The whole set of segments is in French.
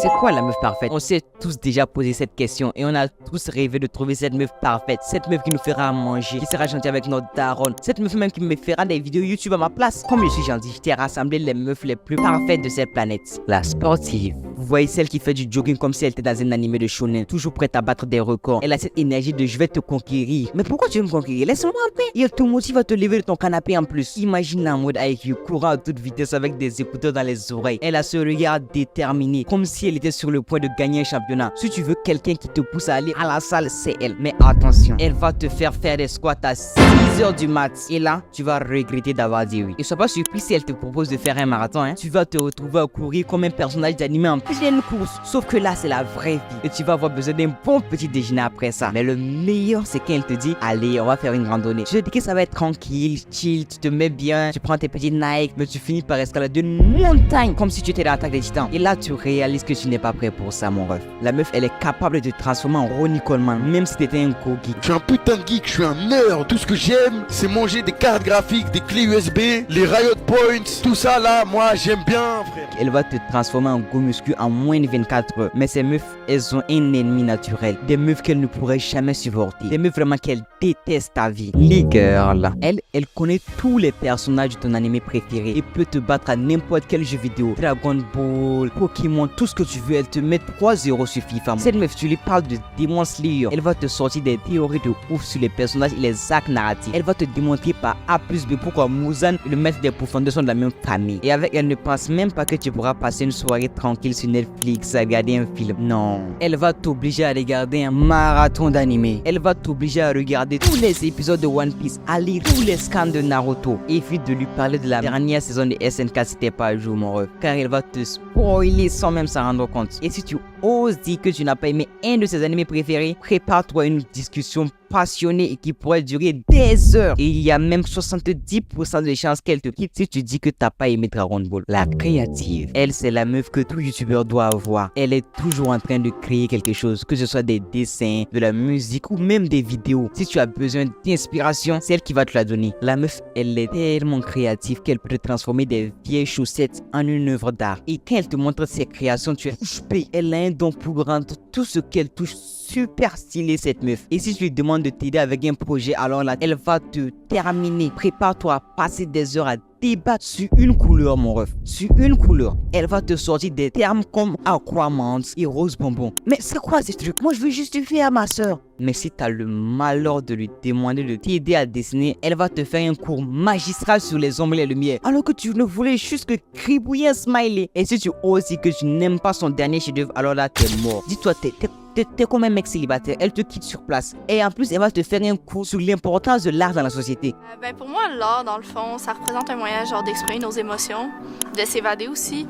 C'est quoi la meuf parfaite? On s'est tous déjà posé cette question et on a tous rêvé de trouver cette meuf parfaite. Cette meuf qui nous fera à manger, qui sera gentille avec notre daronne. Cette meuf même qui me fera des vidéos YouTube à ma place. Comme je suis gentil, je t'ai rassemblé les meufs les plus parfaites de cette planète. La sportive. Vous voyez celle qui fait du jogging comme si elle était dans un animé de shonen, toujours prête à battre des records. Elle a cette énergie de je vais te conquérir. Mais pourquoi tu veux me conquérir? Laisse-moi en paix. Et elle te motive à te lever de ton canapé en plus. Imagine en mode IQ, courant à toute vitesse avec des écouteurs dans les oreilles. Elle a ce regard déterminé, comme si elle était sur le point de gagner un championnat. Si tu veux quelqu'un qui te pousse à aller à la salle, c'est elle. Mais attention, elle va te faire des squats à 6h du mat. Et là, tu vas regretter d'avoir dit oui. Et sois pas surpris si elle te propose de faire un marathon, hein. Tu vas te retrouver à courir comme un personnage d'animé en pleine course. Sauf que là, c'est la vraie vie. Et tu vas avoir besoin d'un bon petit déjeuner après ça. Mais le meilleur, c'est quand elle te dit, allez, on va faire une randonnée. Je te dis que ça va être tranquille, chill, tu te mets bien, tu prends tes petits Nike, mais tu finis par escalader une montagne comme si tu étais dans l'attaque des titans. Et là, tu réalises que tu n'es pas prêt pour ça, mon ref. La meuf, elle est capable de te transformer en Ronnie Coleman, même si t'étais un gros geek. Je suis un putain de geek, je suis un nerd. Tout ce que j'aime, c'est manger des cartes graphiques, des clés USB, les Riot Points, tout ça là, moi j'aime bien, frère. Elle va te transformer en gros muscu en moins de 24 heures. Mais ces meufs, elles ont un ennemi naturel. Des meufs qu'elle ne pourrait jamais supporter. Des meufs vraiment qu'elle déteste ta vie. Les girls. Elle connaît tous les personnages de ton anime préféré et peut te battre à n'importe quel jeu vidéo. Dragon Ball, Pokémon, tout ce que tu veux. Elle te met 3-0 sur FIFA. Cette meuf, tu lui parles de Demon Slayer. Elle va te sortir des théories de ouf sur les personnages et les arcs narratifs. Elle va te démontrer par A plus B pourquoi Muzan et le maître des profondeurs sont de la même famille. Et avec elle, ne pense même pas que tu pourras passer une soirée tranquille sur Netflix à regarder un film. Non. Elle va t'obliger à regarder un marathon d'anime. Elle va t'obliger à regarder tous les épisodes de One Piece, à lire tous les scans de Naruto. Évite de lui parler de la dernière saison de SNK si t'es pas à jour, mon ref. Car elle va te spoiler sans même s'en rendre compte. Et si tu oses dire que tu n'as pas aimé un de ses animés préférés, prépare-toi une discussion passionnée et qui pourrait durer des heures. Et il y a même 70% de chances qu'elle te quitte si tu dis que t'as pas aimé Dragon Ball. La créative. Elle, c'est la meuf que tout youtubeur doit avoir. Elle est toujours en train de créer quelque chose, que ce soit des dessins, de la musique ou même des vidéos. Si tu as besoin d'inspiration, c'est elle qui va te la donner. La meuf, elle est tellement créative qu'elle peut transformer des vieilles chaussettes en une œuvre d'art. Et quand elle te montre ses créations, tu es bouche-bée. Elle a un don pour rendre tout ce qu'elle touche super stylé, cette meuf. Et si tu lui demandes de t'aider avec un projet, alors là, elle va te terminer. Prépare-toi à passer des heures à débattre sur une couleur, mon ref. Sur une couleur. Elle va te sortir des termes comme aquamant et rose bonbon. Mais c'est quoi ces trucs? Moi, je veux justifier à ma soeur. Mais si t'as le malheur de lui demander de t'aider à dessiner, elle va te faire un cours magistral sur les ombres et les lumières. Alors que tu ne voulais juste que cribouiller un smiley. Et si tu oses dire que tu n'aimes pas son dernier chef-d'œuvre, alors là, t'es mort. Dis-toi, t'es comme un mec célibataire, elle te quitte sur place. Et en plus, elle va te faire un cours sur l'importance de l'art dans la société. Pour moi, l'art, dans le fond, ça représente un moyen genre d'exprimer nos émotions, de s'évader aussi.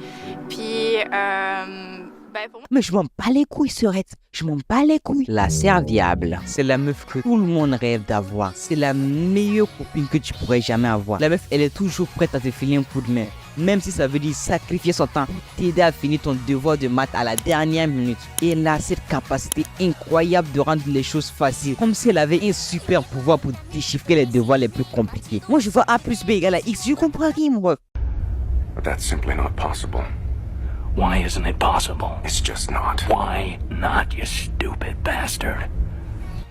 Puis, pour moi... Mais je m'en bats les couilles, Serette. Je m'en bats les couilles. La serviable, c'est la meuf que tout le monde rêve d'avoir. C'est la meilleure copine que tu pourrais jamais avoir. La meuf, elle est toujours prête à te filer un coup de main. Même si ça veut dire sacrifier son temps, t'aider à finir ton devoir de maths à la dernière minute. Et elle a cette capacité incroyable de rendre les choses faciles. Comme si elle avait un super pouvoir pour déchiffrer les devoirs les plus compliqués. Moi, je vois A plus B égale à X. Je comprends rien, moi. But that's simply not possible. Why isn't it possible? It's just not. Why not, you stupid bastard?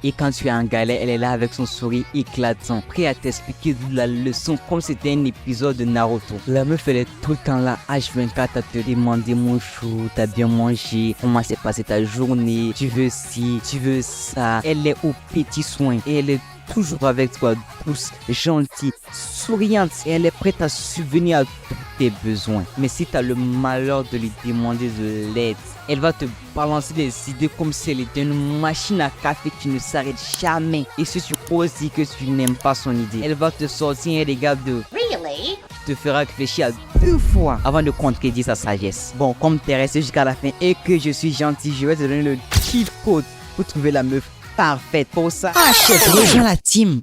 Et quand tu es en galère, elle est là avec son sourire éclatant, prêt à t'expliquer la leçon comme c'était un épisode de Naruto. La meuf, elle est tout le temps là, H24, à te demander mon chou, t'as bien mangé, comment s'est passée ta journée, tu veux ci, tu veux ça. Elle est aux petits soins et elle est toujours avec toi, douce, gentille, souriante, et elle est prête à subvenir à tous tes besoins. Mais si tu as le malheur de lui demander de l'aide, elle va te balancer des idées comme si elle était une machine à café qui ne s'arrête jamais. Et si tu oses dire que tu n'aimes pas son idée, elle va te sortir un regard de Really? te fera réfléchir à 2 fois avant de contredire sa sagesse. Bon, comme tu es resté jusqu'à la fin et que je suis gentil, je vais te donner le cheat code pour trouver la meuf parfaite. Pour ça, achète, rejoins la team.